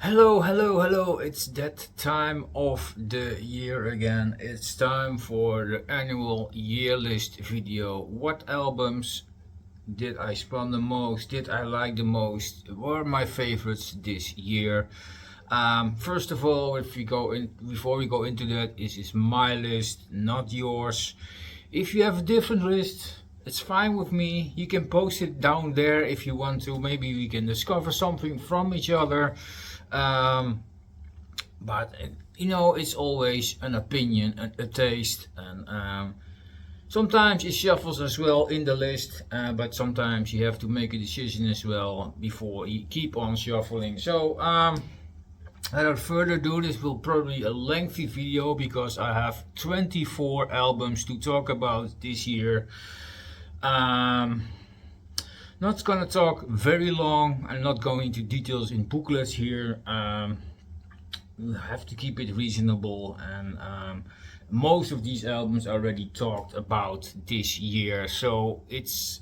Hello. It's that time of the year again. It's time for the annual year list video. What albums did I spend the most? Did I like the most? Were my favorites this year? First of all, if we go in, before we go into that, this is my list, not yours. If you have a different list, it's fine with me. You can post it down there if you want to. Maybe we can discover something from each other. Um, but it's always an opinion, a taste, and sometimes it shuffles as well in the list. But sometimes you have to make a decision as well before you keep on shuffling. So, without further ado, this will probably be a lengthy video because I have 24 albums to talk about this year. Um, Not gonna talk very long. I'm not going into details in booklets here. You have to keep it reasonable, and most of these albums already talked about this year, so it's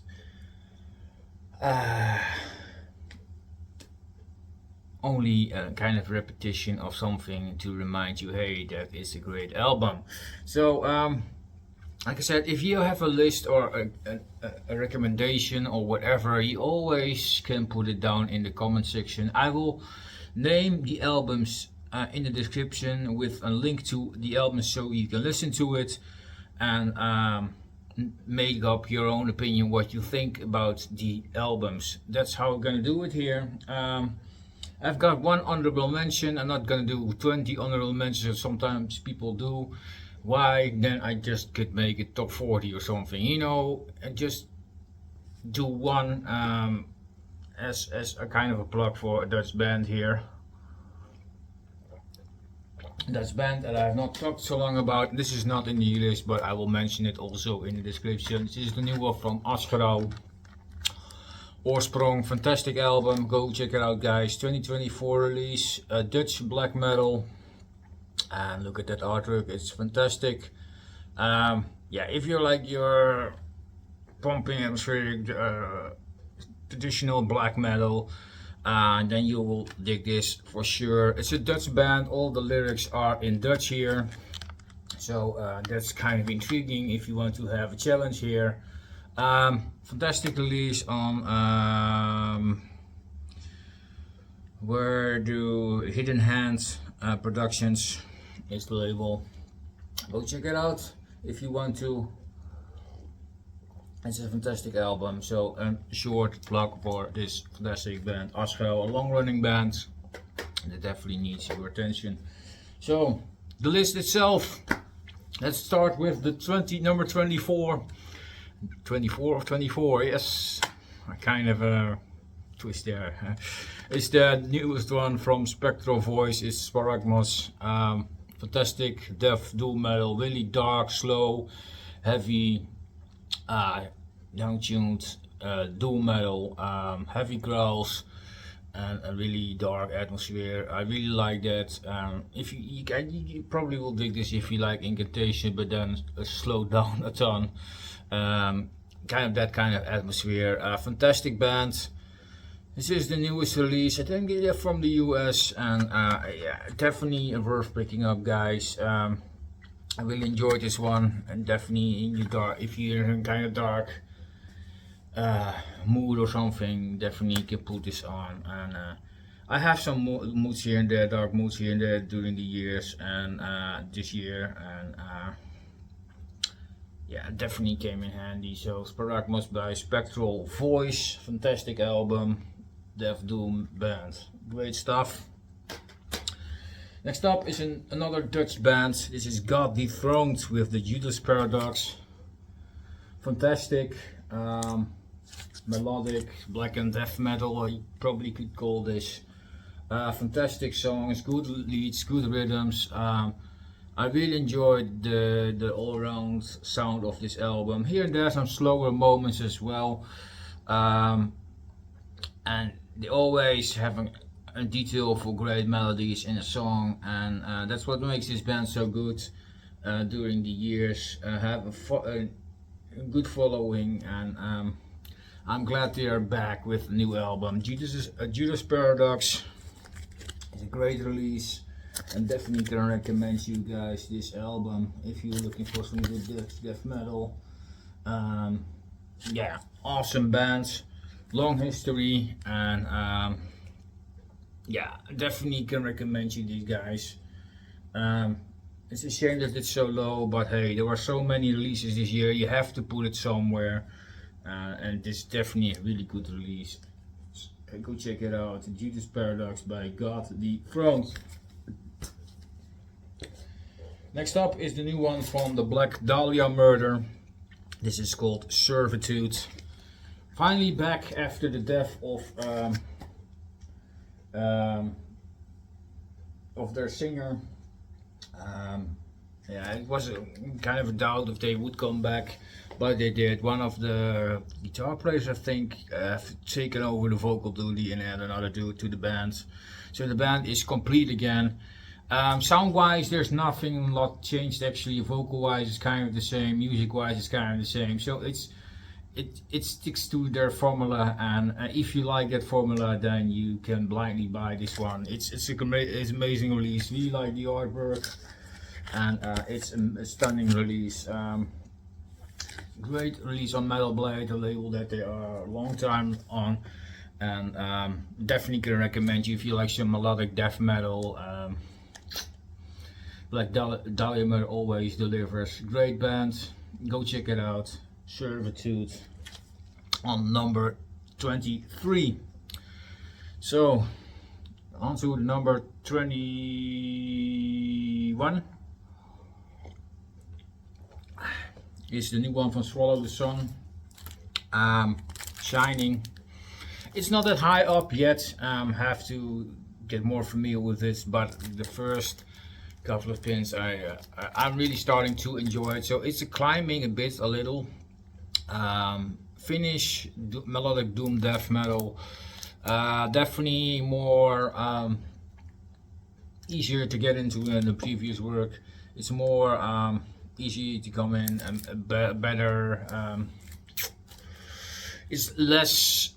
uh, only a kind of repetition of something to remind you, hey, that is a great album. So, like I said, if you have a list or a recommendation or whatever, you always can put it down in the comment section. I will name the albums in the description with a link to the albums so you can listen to it and make up your own opinion what you think about the albums. That's how I'm gonna do it here. I've got one honorable mention. I'm not gonna do 20 honorable mentions. Sometimes people do. Why? Then I just could make it top 40 or something. And just do one as a kind of a plug for a Dutch band here. Dutch band that I have not talked so long about. This is not in the list, but I will mention it also in the description. This is the new one from Aschgrauw. Oorsprong, fantastic album. Go check it out, guys. 2024 release, Dutch black metal. And look at that artwork, it's fantastic. Yeah, if you like your pumping atmospheric traditional black metal, then you will dig this for sure. It's a Dutch band, all the lyrics are in Dutch here. So that's kind of intriguing if you want to have a challenge here. Fantastic release on where do Hidden Hands Productions is the label. Go check it out if you want to. It's a fantastic album. So a short plug for this fantastic band, Aschgrauw, a long-running band that definitely needs your attention. So the list itself. Let's start with the number 24. 24 of 24. Yes, I kind of twist there. It's the newest one from Spectral Voice. It's Sparagmos. Fantastic death doom metal, really dark, slow, heavy, down-tuned doom metal, heavy growls, and a really dark atmosphere. I really like that. If you probably will dig this if you like Incantation, but then slow down a ton. Kind of that kind of atmosphere. Fantastic band. This is the newest release. I think they're from the US, and yeah, definitely worth picking up, guys. I really enjoyed this one, and definitely in your dark, if you're in kind of dark mood or something, definitely can put this on. And I have some moods here and there, dark moods here and there during the years, and this year, and yeah, definitely came in handy. So Sparagmos by Spectral Voice, fantastic album, death doom band, great stuff. Next up is another Dutch band. This is God Dethroned with the Judas Paradox. Fantastic, melodic black and death metal, you probably could call this. Fantastic songs, good leads, good rhythms. I really enjoyed the all-round sound of this album. Here and there some slower moments as well, and they always have a detail for great melodies in a song, and that's what makes this band so good. During the years, have a good following, and I'm glad they are back with a new album. Judas Paradox It's a great release, and definitely can recommend you guys this album if you're looking for some good death metal. Yeah, awesome bands, long history, and yeah, definitely can recommend you these guys. It's a shame that it's so low, but hey, there were so many releases this year, you have to put it somewhere, and this is definitely a really good release. Go check it out, Judas Paradox by God the Throne. Next up is the new one from the Black Dahlia Murder. This is called Servitude. Finally back after the death of their singer. Yeah, it was kind of a doubt if they would come back, but they did. One of the guitar players, I think, have taken over the vocal duty and add another dude to the band. So the band is complete again. Sound wise, there's nothing a lot changed actually. Vocal wise, it's kind of the same. Music wise, it's kind of the same. So it sticks to their formula, and if you like that formula, then you can blindly buy this one. It's an amazing release. We like the artwork, and it's a stunning release. Great release on Metal Blade, a label that they are a long time on, and definitely can recommend you if you like some melodic death metal. Black Dahlia Murder always delivers. Great band, go check it out. Servitude on number 23. So on to number 21 is the new one from Swallow the Sun, Shining. It's not that high up yet, have to get more familiar with this, but the first couple of pins I'm really starting to enjoy it. So it's climbing a bit, a little. Finnish melodic doom death metal, definitely more easier to get into than the previous work. It's more easy to come in and better. It's less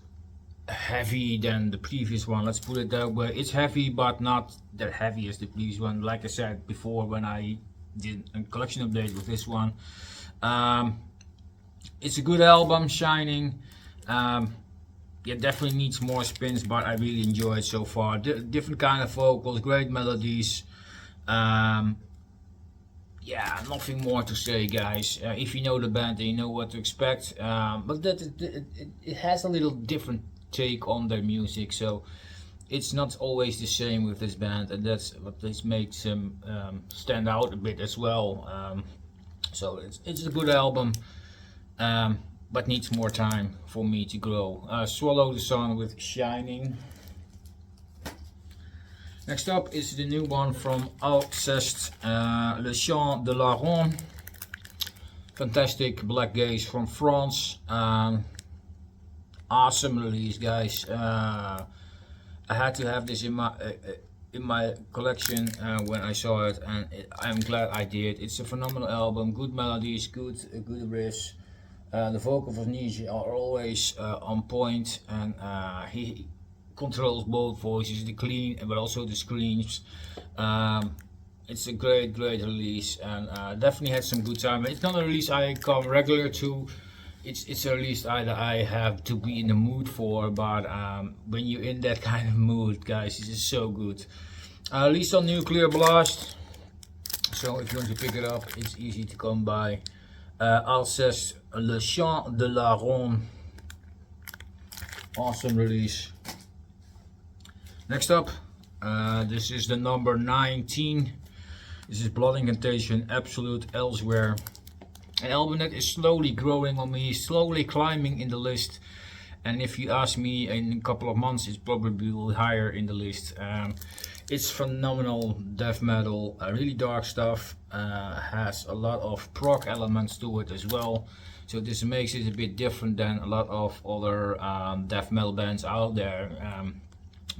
heavy than the previous one, let's put it that way. It's heavy, but not that heavy as the previous one. Like I said before, when I did a collection update with this one, it's a good album, Shining. Yeah, definitely needs more spins, but I really enjoy it so far. Different kind of vocals, great melodies. Yeah, nothing more to say, guys. If you know the band, then you know what to expect. But it has a little different take on their music, so it's not always the same with this band, and that's what this makes them stand out a bit as well. So it's a good album. But needs more time for me to grow. Swallow the Sun with Shining. Next up is the new one from Alceste, Le Chant de la Ronde. Fantastic black gaze from France. Awesome release, guys. I had to have this in my collection when I saw it, and I'm glad I did. It's a phenomenal album. Good melodies, good riffs. The vocals of Nietzsche are always on point, and he controls both voices, the clean but also the screams. It's a great release, and definitely had some good time. It's not a release I come regular to. It's a release that I have to be in the mood for, but when you're in that kind of mood, guys, this is so good. Released on Nuclear Blast, so if you want to pick it up, it's easy to come by. Alceste, Le Chant de la Ronde. Awesome release. Next up, this is the number 19. This is Blood Incantation, Absolute Elsewhere. An album that is slowly growing on me, slowly climbing in the list. And if you ask me, in a couple of months, it's probably higher in the list. It's phenomenal death metal, really dark stuff. Has a lot of prog elements to it as well. So this makes it a bit different than a lot of other death metal bands out there.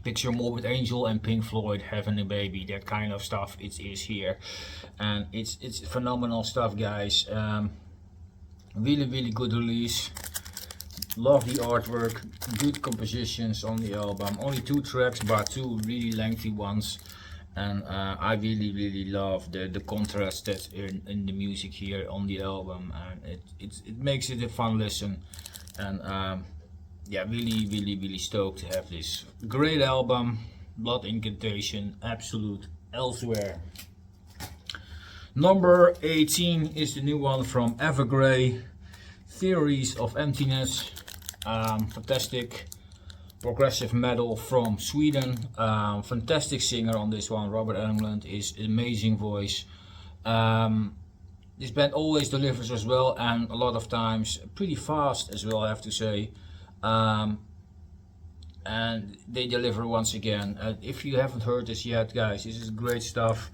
Picture Morbid Angel and Pink Floyd having a baby, that kind of stuff. It is here, and it's phenomenal stuff, guys. Really good release. Love the artwork, good compositions on the album. Only 2 tracks, but 2 really lengthy ones. And I really love the contrast that's in the music here on the album, and it makes it a fun listen. And yeah, really stoked to have this great album. Blood Incantation, Absolute Elsewhere. Number 18 is the new one from Evergrey, Theories of Emptiness. Fantastic progressive metal from Sweden. Fantastic singer on this one. Robert Englund is amazing voice. This band always delivers as well, and a lot of times pretty fast as well, I have to say. And they deliver once again. If you haven't heard this yet, guys, this is great stuff.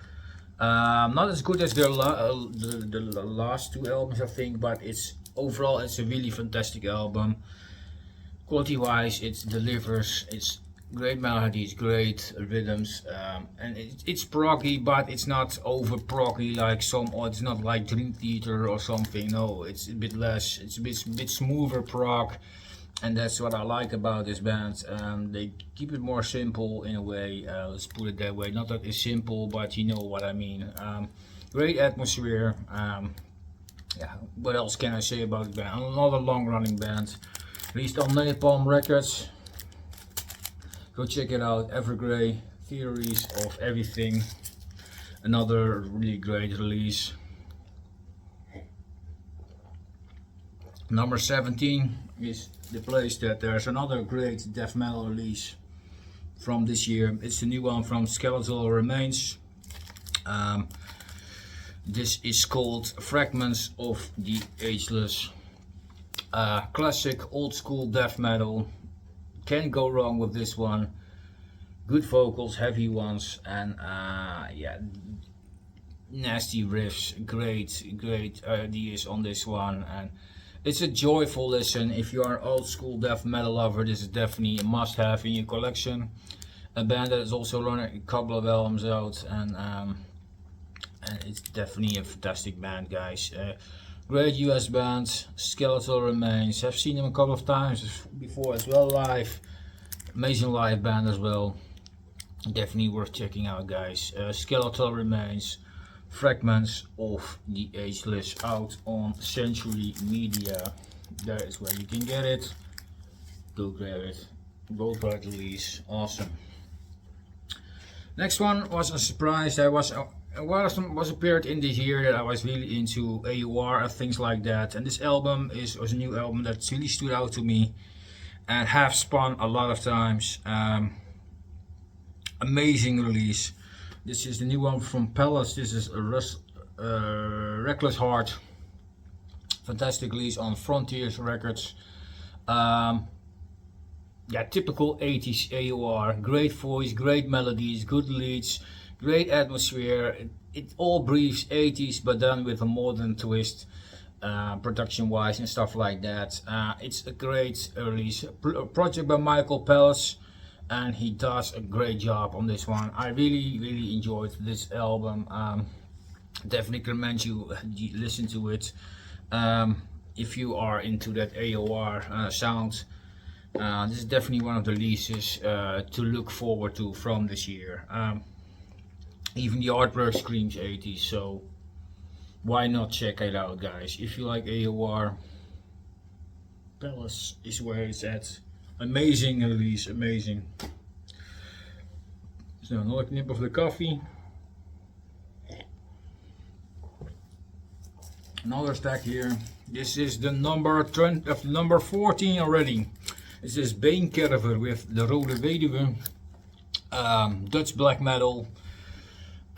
Not as good as their the last 2 albums, I think, but it's overall it's a really fantastic album. Quality wise, it delivers. It's great melodies, great rhythms, and it's proggy, but it's not over proggy like some, or it's not like Dream Theater or something. No, it's a bit less. It's a bit smoother prog, and that's what I like about this band. They keep it more simple in a way. Let's put it that way. Not that it's simple, but you know what I mean. Great atmosphere. Yeah, what else can I say about the band? Another long-running band, released on Napalm Records. Go check it out. Evergrey, Theories of Everything. Another really great release. Number 17 is the place that there's another great death metal release from this year. It's the new one from Skeletal Remains. This is called Fragments of the Ageless. Classic old school death metal. Can't go wrong with this one. Good vocals, heavy ones, and yeah, nasty riffs. Great ideas on this one, and it's a joyful listen. If you are an old school death metal lover, this is definitely a must-have in your collection. A band that is also running a couple of albums out, and it's definitely a fantastic band, guys. Great US band, Skeletal Remains. I've seen them a couple of times before as well live. Amazing live band as well. Definitely worth checking out, guys. Skeletal Remains, Fragments of the Ageless, out on Century Media. That is where you can get it. Go grab it. Worldwide release. Awesome. Next one was a surprise. Was a period in the year that I was really into AOR and things like that, and this album was a new album that really stood out to me and have spun a lot of times. Amazing release. This is the new one from Palace. This is a Reckless Heart. Fantastic release on Frontiers Records. Yeah, typical 80s AOR. Great voice, great melodies, good leads, great atmosphere. It all breathes 80s, but done with a modern twist, production wise and stuff like that. It's a great release. Project by Michael Palace, and he does a great job on this one. I really enjoyed this album. Definitely recommend you listen to it if you are into that AOR sound. This is definitely one of the releases to look forward to from this year. Even the artwork screams 80s, so why not check it out, guys? If you like AOR, Palace is where it's at. Amazing release, amazing. So another nip of the coffee. Another stack here. This is the number 14 already. This is Beenkerver with De Rode Weduwe. Dutch black metal.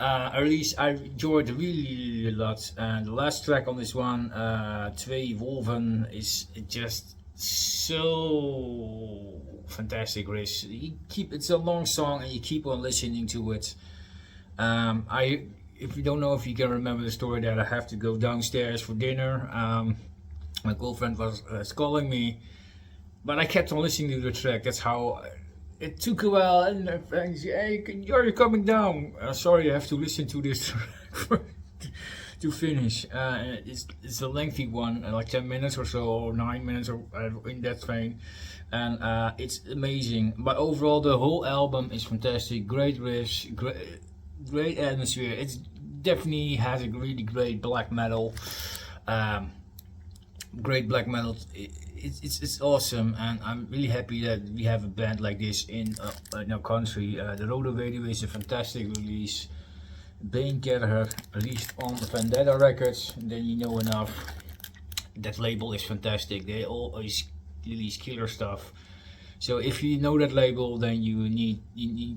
A release I enjoyed really a lot, and the last track on this one, Twee Wolven, is just so fantastic. It's a long song and you keep on listening to it. If you don't know, if you can remember the story, that I have to go downstairs for dinner. My girlfriend was calling me, but I kept on listening to the track. That's how it took a while, and hey, are you coming down? Sorry, I have to listen to this track to finish. It's a lengthy one, like 10 minutes or so, or 9 minutes, or in that vein, and it's amazing. But overall, the whole album is fantastic. Great riffs, great atmosphere. It's definitely has a really great black metal. Um, Great black metal. It's awesome, and I'm really happy that we have a band like this in our country. The Rodovadio is a fantastic release. Bane Gallagher released on Vendetta Records. Then you know enough. That label is fantastic. They always release killer stuff. So if you know that label, then you need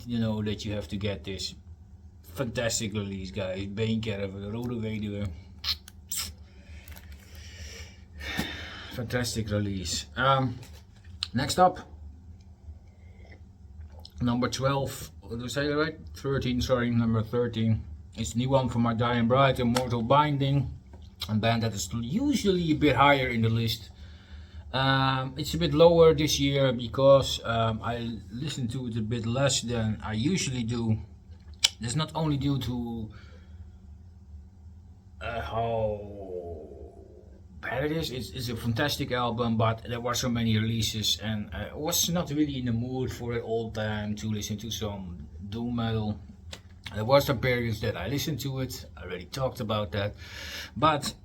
to know that you have to get this fantastic release, guys. Bane Gallagher, Rodovadio. Fantastic release. Next up, number 12. Did I say that right? 13. Sorry, number 13. It's a new one from My Dying Bride, Immortal Binding, a band that is usually a bit higher in the list. It's a bit lower this year because I listen to it a bit less than I usually do. That's not only due to how bad it is. It's a fantastic album, but there were so many releases, and I was not really in the mood for it all the time to listen to some doom metal. There were some periods that I listened to it. I already talked about that, but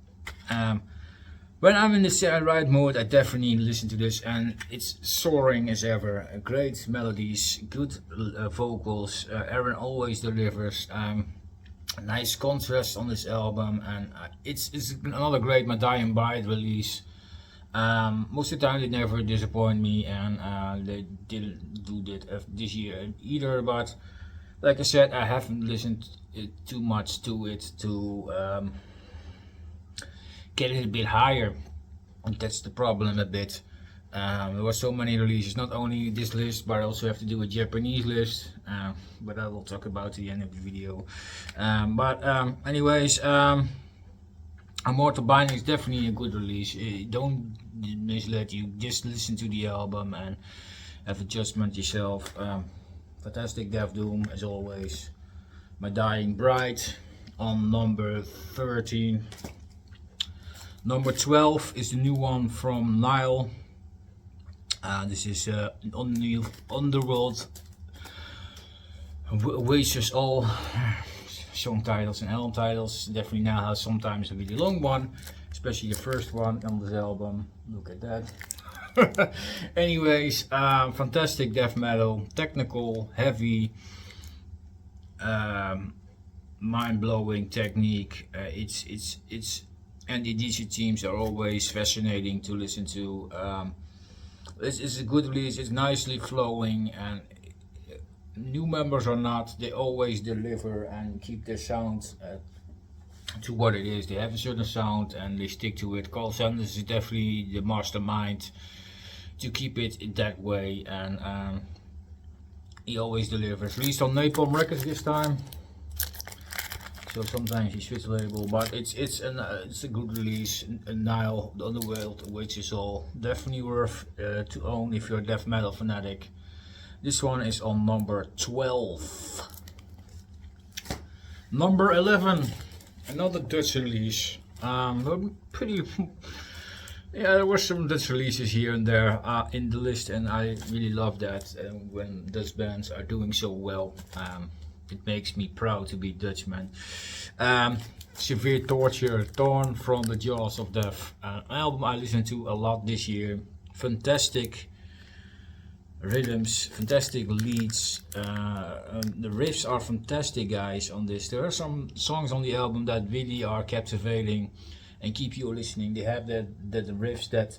when I'm in the right mood, I definitely listen to this, and it's soaring as ever. Great melodies, good vocals. Aaron always delivers. A nice contrast on this album, and it's another great My Dying Bride release. Most of the time they never disappoint me, and they didn't do that this year either, but like I said, I haven't listened too much to it to get it a bit higher, and that's the problem a bit. There were so many releases, not only this list, but I also have to do a Japanese list, but I will talk about at the end of the video. Anyways, Immortal Binding is definitely a good release. Don't mislead you, just listen to the album and have a judgment yourself. Fantastic Death Doom as always. My Dying Bride on number 13. Number 12 is the new one from Nile. This is Underworld Oasis all song titles and album titles. Definitely now has sometimes a really long one, especially the first one on this album. Look at that. Anyways, fantastic death metal, technical, heavy, mind-blowing technique. It's and the DC teams are always fascinating to listen to. It's a good release. It's nicely flowing, and new members or not, they always deliver and keep their sound to what it is. They have a certain sound and they stick to it. Carl Sanders is definitely the mastermind to keep it that way, and he always delivers. Released on Napalm Records this time, so sometimes he switches label, but it's a good release. Nile, the Underworld, which is all definitely worth to own if you're a death metal fanatic. This one is on number 12. Number 11, another Dutch release. Pretty. Yeah, there were some Dutch releases here and there in the list, and I really love that when Dutch bands are doing so well. It makes me proud to be Dutchman. Severe Torture, Torn from the Jaws of Death. An album I listened to a lot this year. Fantastic rhythms, fantastic leads. The riffs are fantastic, guys, on this. There are some songs on the album that really are captivating and keep you listening. They have that riffs that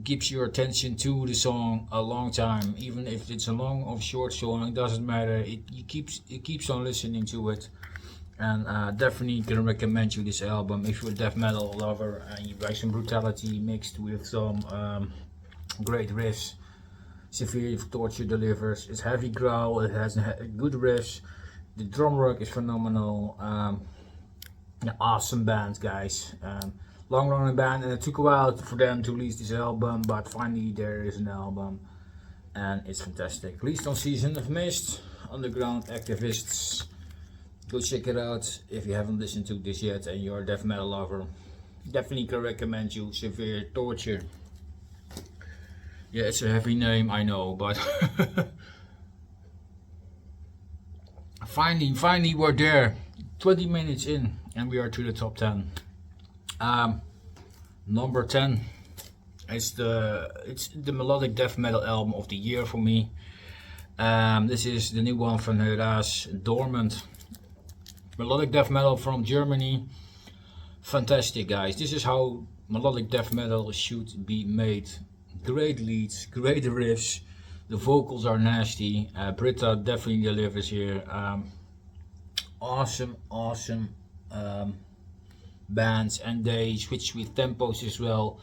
keeps your attention to the song a long time. Even if it's a long or short song, it doesn't matter. It keeps on listening to it. And definitely can recommend you this album if you're a death metal lover and you like some brutality mixed with some great riffs. Severe Torture delivers. It's heavy growl. It has good riffs. The drum work is phenomenal. Awesome band, guys. Long running band, and it took a while for them to release this album, but finally there is an album, and it's fantastic. Released on Season of Mist, Underground Activists, Go check it out if you haven't listened to this yet and you're a death metal lover. Definitely can recommend you Severe Torture. Yeah, it's a heavy name, I know, but finally we're there. 20 minutes in and we are to the top 10. Number 10. It's the melodic death metal album of the year for me. This is the new one from Heraas, Dormant. Melodic death metal from Germany. Fantastic, guys. This is how melodic death metal should be made. Great leads, great riffs. The vocals are nasty. Britta definitely delivers here. Awesome bands, and they switch with tempos as well.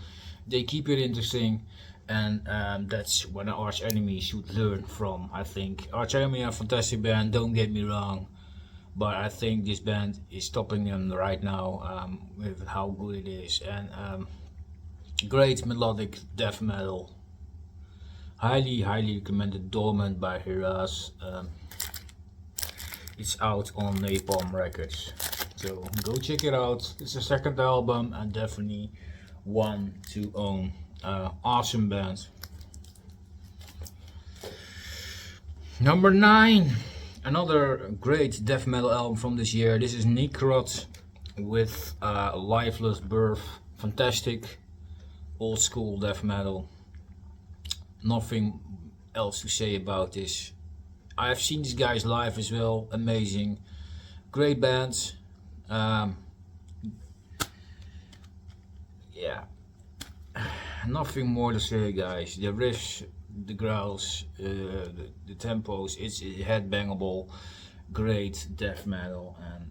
They keep it interesting, and that's what an Arch Enemy should learn from. I think Arch Enemy are a fantastic band, don't get me wrong, but I think this band is topping them right now with how good it is. And great melodic death metal. Highly recommended. Dormant by Heraas. It's out on Napalm Records, so go check it out. It's the second album and definitely one to own. Awesome band. Number 9, another great death metal album from this year. This is Necrot with Lifeless Birth. Fantastic old school death metal. Nothing else to say about this. I have seen these guys live as well. Amazing, great bands. Yeah, nothing more to say, guys. The riffs, the growls, the tempos, it's headbangable. Great death metal, and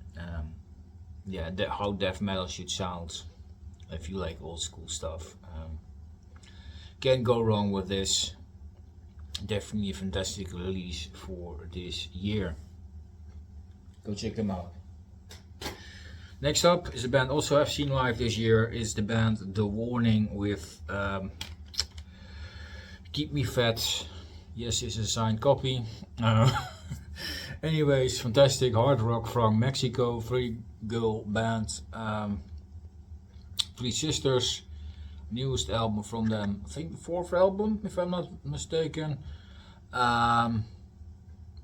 yeah, how death metal should sound if you like old school stuff. Can't go wrong with this. Definitely a fantastic release for this year. Go check them out. Next up is a band also I've seen live this year. Is the band The Warning with Keep Me Fat. Yes, it's a signed copy. Anyways, fantastic hard rock from Mexico. 3-girl band. 3 sisters. Newest album from them, I think the 4th album if I'm not mistaken.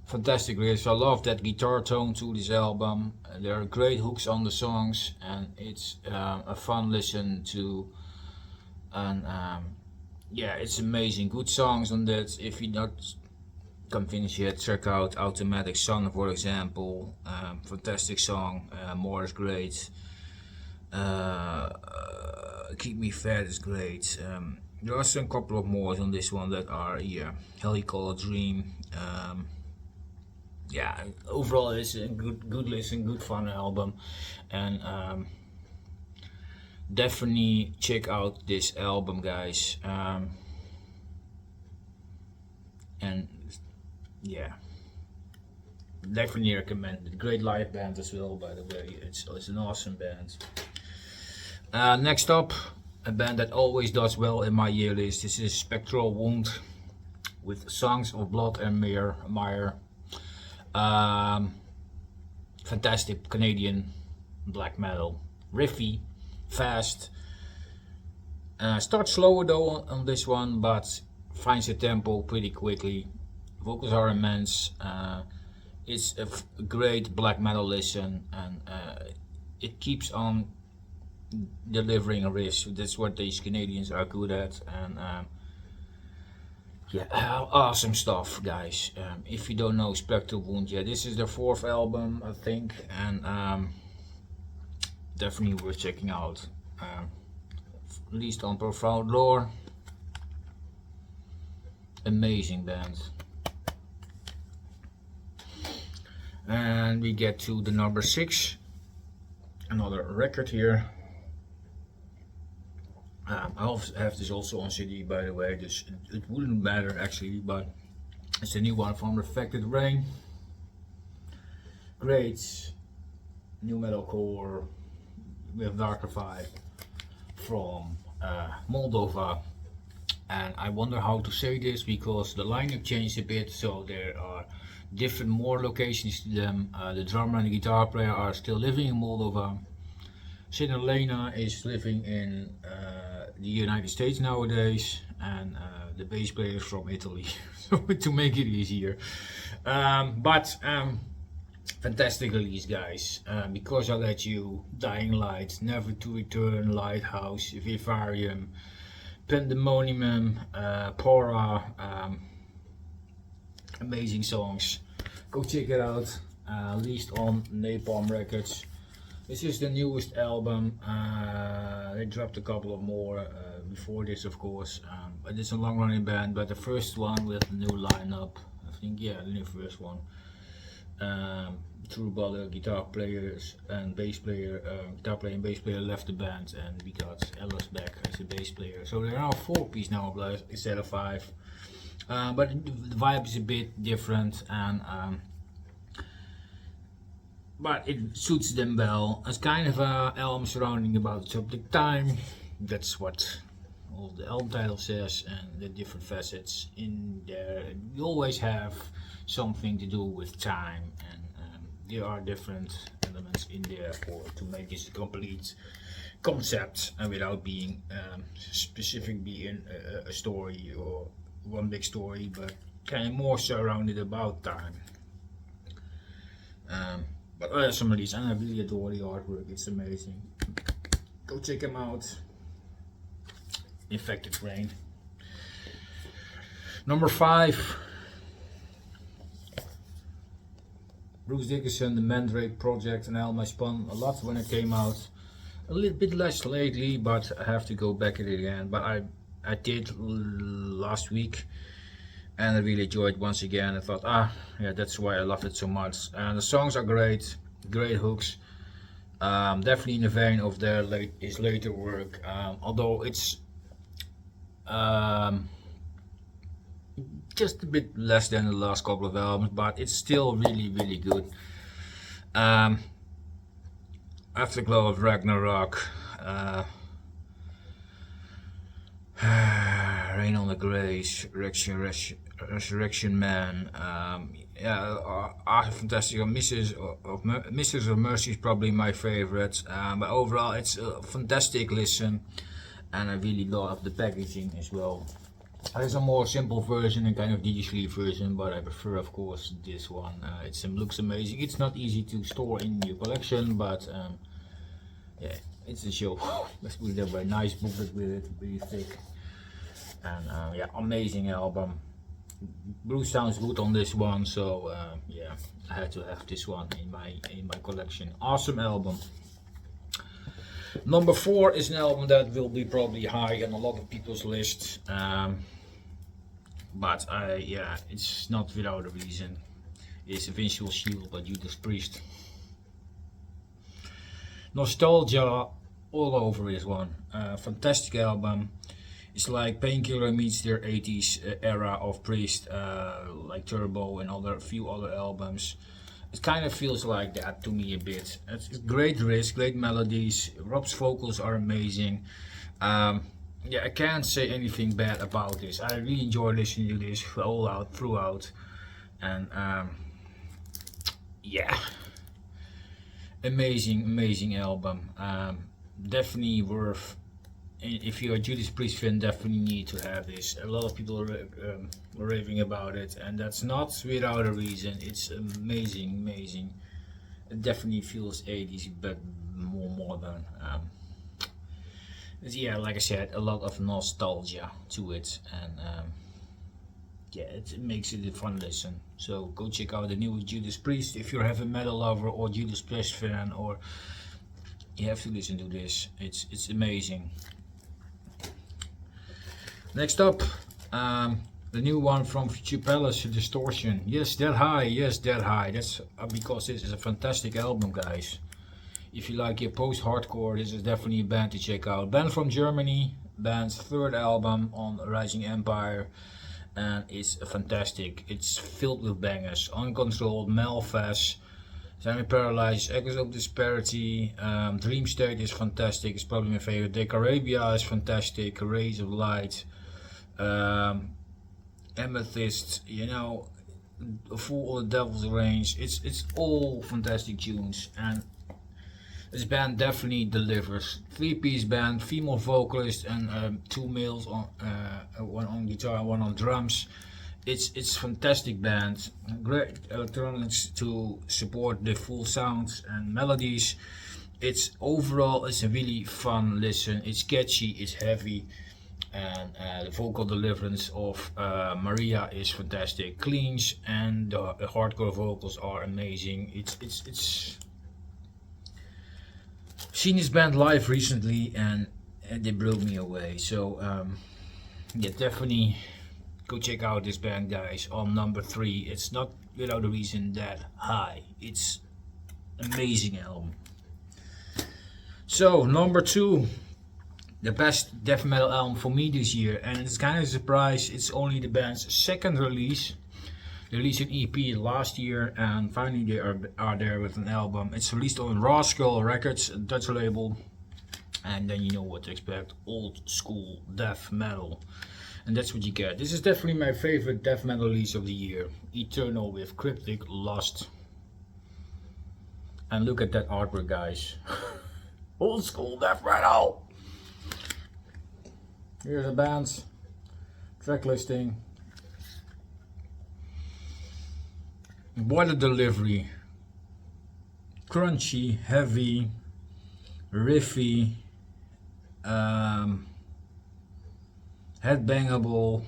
Fantastic riffs. I love that guitar tone to this album. There are great hooks on the songs, and it's a fun listen to. And yeah, it's amazing. Good songs on that. If you're not convinced yet, check out Automatic Sun, for example. Fantastic song. More is great. Keep Me Fat is great. There are some couple of more on this one that are here. Hell You Call a Dream. Yeah, overall it's a good listen, good fun album, and definitely check out this album, guys. And yeah, definitely recommend it. Great live band as well, by the way. It's an awesome band. Next up, a band that always does well in my year list. This is Spectral Wound with Songs of Blood and Mire. Fantastic Canadian black metal. Riffy, fast. Starts slower though on this one, but finds the tempo pretty quickly. Vocals are immense. It's a great black metal listen, and it keeps on delivering a riff. That's what these Canadians are good at, and yeah, awesome stuff, guys. If you don't know Spectral Wound, yeah, this is their 4th album, I think, and definitely worth checking out. Released on Profound Lore. Amazing band. And we get to the number 6, another record here. I have this also on CD, by the way, dus it wouldn't matter actually, but it's a new one from Reflected Rain. Great new metalcore with darker vibe from Moldova. and I wonder how to say this because the lineup changed a bit, so there are different more locations to them. The drummer and the guitar player are still living in Moldova. Sinner Lena is living in the United States nowadays, and the bass player is from Italy, so to make it easier. But fantastic release, guys. Because I Let You, Dying Light, Never to Return, Lighthouse, Vivarium, Pandemonium, Pora, amazing songs. Go check it out. Released on Napalm Records. This is the newest album. They dropped a couple of more before this, of course. But it's a long-running band. But the first one with the new lineup, I think, yeah, the new first one. True Brother, guitar players and bass player, guitar player and bass player left the band, and we got Ellis back as a bass player. So there are 4-piece now instead of 5. But the vibe is a bit different, and but it suits them well. It's kind of a album surrounding about subject time. That's what all the album title says, and the different facets in there. You always have something to do with time, and there are different elements in there to make this a complete concept, and without being specific being a story or one big story, but kind of more surrounded about time. But some of these, and I really adore the artwork. It's amazing. Go check them out. Infected Rain. Number 5. Bruce Dickinson, The Mandrake Project, an album I spun a lot when it came out. A little bit less lately, but I have to go back at it again. But I did last week, and I really enjoyed it once again. I thought, yeah, that's why I loved it so much. And the songs are great hooks. Definitely in the vein of his later work. Although it's just a bit less than the last couple of albums, but it's still really good. Afterglow of Ragnarok, Rain on the Grace, Resurrection Man, fantastic. Misters of Mercy is probably my favorite, but overall it's a fantastic listen, and I really love the packaging as well. There's a more simple version and kind of digitally version, but I prefer, of course, this one. It looks amazing. It's not easy to store in your collection, but yeah, it's a show. Let's put it that way. Nice booklet with it, really thick, and yeah, amazing album. Bruce sounds good on this one, so yeah, I had to have this one in my collection. Awesome album. Number 4 is an album that will be probably high on a lot of people's list, but yeah, it's not without a reason. It's Eventual Shield by Judas Priest. Nostalgia all over this one. Fantastic album. It's like Painkiller meets their 80s era of Priest, like Turbo and few other albums. It kind of feels like that to me a bit. It's great risk, great melodies. Rob's vocals are amazing. Yeah, I can't say anything bad about this. I really enjoy listening to this throughout, and yeah, amazing album. Definitely worth. If you're a Judas Priest fan, definitely need to have this. A lot of people are raving about it, and that's not without a reason. It's amazing. It definitely feels 80s, but more modern. Yeah, like I said, a lot of nostalgia to it, and yeah, it makes it a fun listen. So go check out the new Judas Priest if you're a heavy metal lover or Judas Priest fan, or you have to listen to this. It's amazing. Next up, the new one from Future Palace, Distortion. Yes, that high. That's because this is a fantastic album, guys. If you like your post-hardcore, this is definitely a band to check out. Band from Germany, band's 3rd album on Rising Empire, and it's fantastic. It's filled with bangers. Uncontrolled, Malfas, Semi-Paralyzed, Echoes of Disparity, Dream State is fantastic. It's probably my favorite. Decarabia is fantastic. Rays of Light. um, Amethyst, you know, Full of the Devil's Range. It's all fantastic tunes, and this band definitely delivers. Three-piece band, female vocalist, and two males on one on guitar, one on drums. It's fantastic band. Great electronics to support the full sounds and melodies. It's overall it's a really fun listen. It's catchy, it's heavy, and the vocal deliverance of Maria is fantastic. Cleans and the hardcore vocals are amazing. It's seen this band live recently, and they blew me away. So yeah, definitely go check out this band, guys. On number 3, it's not without a reason that high. It's amazing album. So number 2, the best death metal album for me this year, and it's kind of a surprise. It's only the band's second release. They released an EP last year, and finally they are there with an album. It's released on Raw Skull Records, a Dutch label, and then you know what to expect: old school death metal, and that's what you get. This is definitely my favorite death metal release of the year. Eternal with Cryptic Lust, and look at that artwork, guys. Old school death metal. Here's the band's track listing. What a delivery. Crunchy, heavy, riffy, headbangable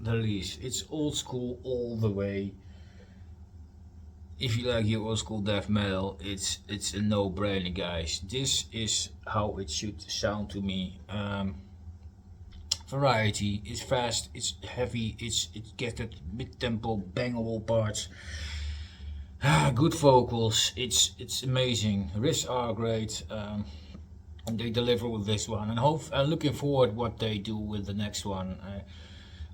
release. It's old school all the way. If you like your old school death metal, it's a no-brainer, guys. This is how it should sound to me. Variety, it's fast, it's heavy, it gets that mid-tempo bangable parts. Good vocals, it's amazing. Riffs are great, and they deliver with this one. And I'm looking forward what they do with the next one.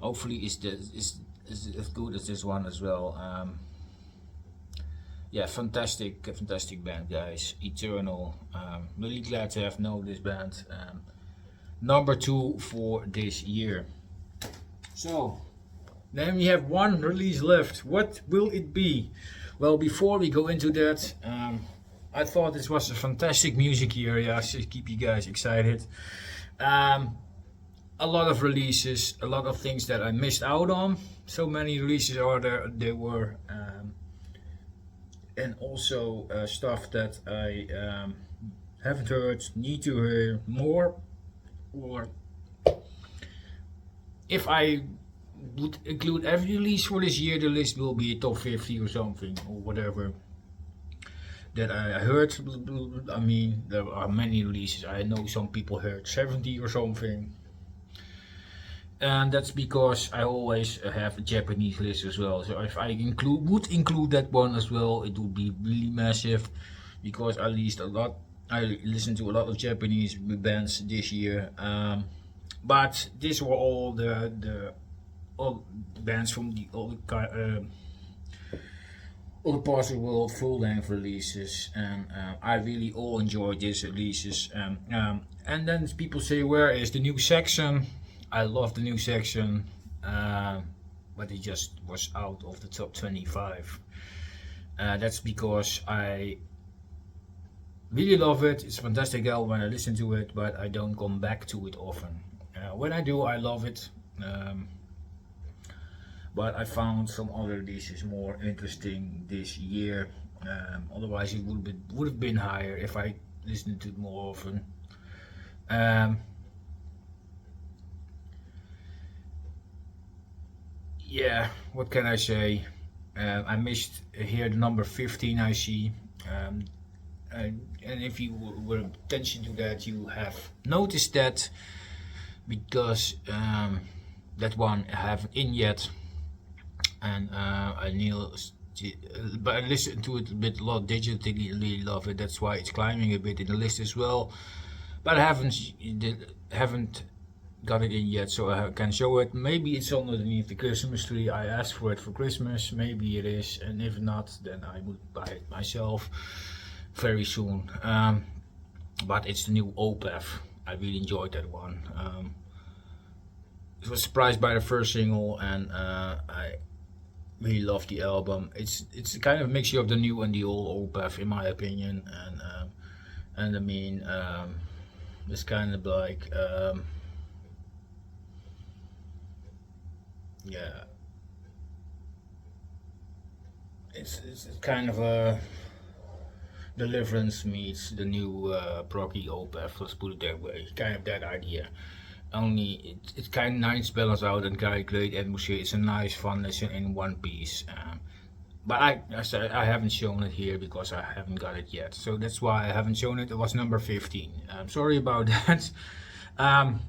Hopefully it's as good as this one as well. Yeah, fantastic band, guys. Eternal. Really glad to have known this band. Number 2 for this year. So then we have one release left. What will it be? Well, before we go into that, I thought this was a fantastic music year. Yeah, to keep you guys excited. A lot of releases, a lot of things that I missed out on. So many releases are there were, and also stuff that I haven't heard, need to hear more. Or if I would include every release for this year, the list will be a top 50 or something, or whatever that I heard. I mean, there are many releases. I know some people heard 70 or something, and that's because I always have a Japanese list as well. So if I would include that one as well, it would be really massive, because I listened to a lot of Japanese bands this year, but these were all the bands from all parts of the world, full-length releases, and I really all enjoyed these releases. And then people say, where is the new section? I love the new section, but it just was out of the top 25. That's because I really love it. It's a fantastic album when I listen to it, but I don't come back to it often. When I do, I love it. But I found some other releases more interesting this year. Otherwise, it would have been higher if I listened to it more often. Yeah, what can I say? I missed here the number 15 I see. And if you were attention to that, you have noticed that, because that one I haven't in yet, and but I listened to it a lot digitally, really love it. That's why it's climbing a bit in the list as well. But I haven't got it in yet, so I can show it. Maybe it's underneath the Christmas tree. I asked for it for Christmas. Maybe it is, and if not, then I would buy it myself very soon. But it's the new Opeth I really enjoyed that one. I was surprised by the first single, and I really love the album. It's kind of a mixture of the new and the old Opeth, in my opinion, and I mean, it's kind of like yeah, it's kind of a Deliverance meets the new proggy Opeth. Let's put it that way. Kind of that idea. Only it's kind of nice, balanced out, and kind of great atmosphere. It's a nice, fun listen in one piece. But I said I haven't shown it here because I haven't got it yet. So that's why I haven't shown it. It was number 15. I'm sorry about that. Um,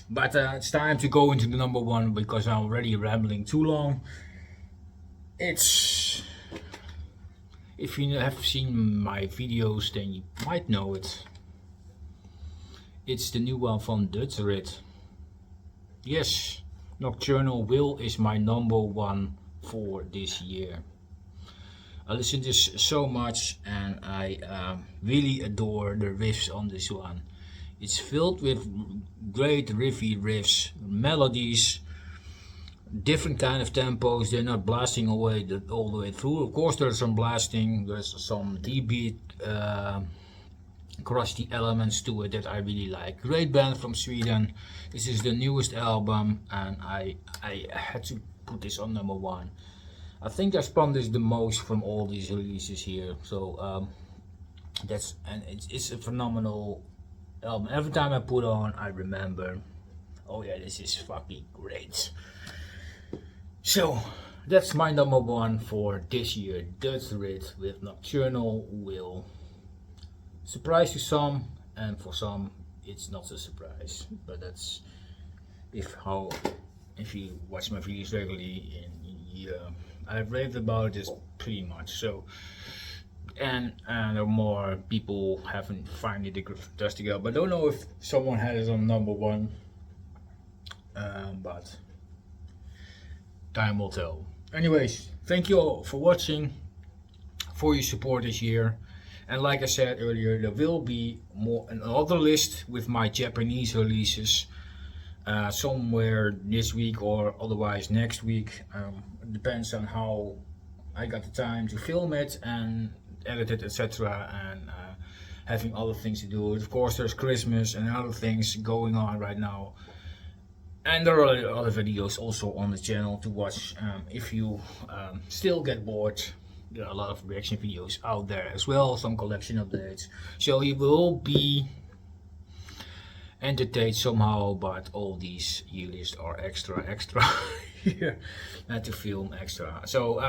but it's time to go into the number one because I'm already rambling too long. It's If you have seen my videos, then you might know it. It's the new one from Dutch. Yes, Nocturnal Will is my number one for this year. I listen to this so much, and I really adore the riffs on this one. It's filled with great riffy riffs, melodies, different kind of tempos. They're not blasting away all the way through. Of course, there's some blasting. There's some D-beat, crusty elements to it that I really like. Great band from Sweden. This is the newest album, and I had to put this on number one. I think I spun this the most from all these releases here. So it's a phenomenal album. Every time I put on, I remember, oh yeah, this is fucking great. So that's my number one for this year, Dutch Rit with Nocturnal Will. Surprise to some, and for some it's not a surprise. But that's if you watch my videos regularly, and I've raved about this pretty much. So and there are more people haven't found it a fantastic album. I don't know if someone had it on number one, but time will tell. Anyways, thank you all for watching, for your support this year. And like I said earlier, there will be another list with my Japanese releases somewhere this week or otherwise next week. It depends on how I got the time to film it and edit it, etc. And having other things to do. Of course, there's Christmas and other things going on right now. And there are other videos also on the channel to watch if you still get bored. There are a lot of reaction videos out there as well, some collection updates. So you will be entertained somehow, but all these year lists are extra here. Not to film extra. So,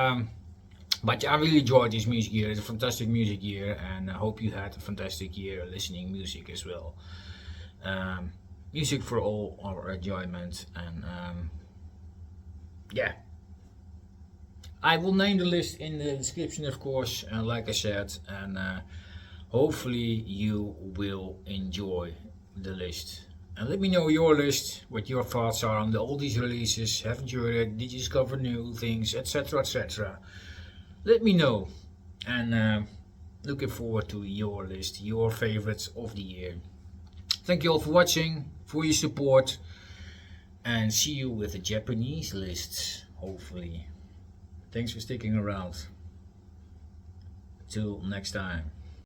but I really enjoyed this music year. It's a fantastic music year, and I hope you had a fantastic year listening music as well. Music for all our enjoyment, and yeah, I will name the list in the description, of course, and like I said, and hopefully you will enjoy the list. And let me know your list, what your thoughts are on all these releases. Haven't you heard it? Did you discover new things, etc., etc.? Let me know, and looking forward to your list, your favorites of the year. Thank you all for watching, for your support, and see you with the Japanese lists, hopefully. Thanks for sticking around. Till next time.